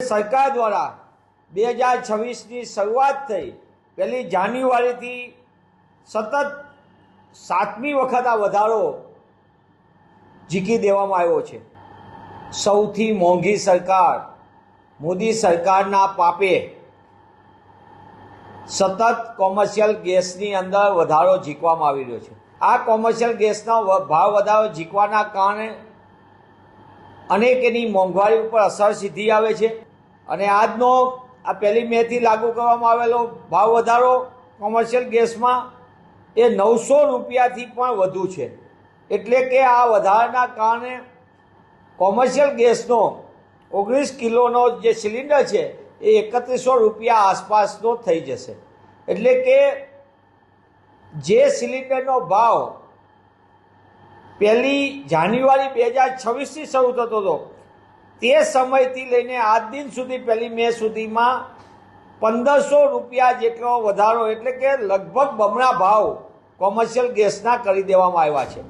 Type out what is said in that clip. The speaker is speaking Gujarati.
સરકાર દ્વારા 2026ની શરૂઆત થઈ 1 જાન્યુઆરીથી સતત 7મી વખત આ વધારો ઝીકી દેવામાં આવ્યો છે। સૌથી મોંઘી સરકાર મોદી સરકારના પાપે સતત કોમર્શિયલ ગેસની અંદર વધારો ઝીકવામાં આવી રહ્યો છે। આ કોમર્શિયલ ગેસનો ભાવ વધારો ઝીકવાના કારણે અનેક એની મોંઘવારી ઉપર અસર સીધી આવે છે અને આજનો આ 1 મેથી લાગુ કરવામાં આવેલો ભાવ વધારો કોમર્શિયલ ગેસમાં એ 900 રૂપિયાથી પણ વધુ છે। એટલે કે આ વધારાના કારણે કોમર્શિયલ ગેસનો 19 કિલોનો જે સિલિન્ડર છે એ 3100 રૂપિયા આસપાસનો થઈ જશે। એટલે કે જે સિલિન્ડરનો ભાવ 1 જાન્યુઆરી 2026થી શરૂ થતો હતો તે સમયથી લઈને આજ દિન સુધી 1 મે સુધીમાં 1500 રૂપિયા જેટલો વધારો, એટલે કે લગભગ બમણા ભાવ કોમર્શિયલ ગેસના કરી દેવામાં આવ્યા છે।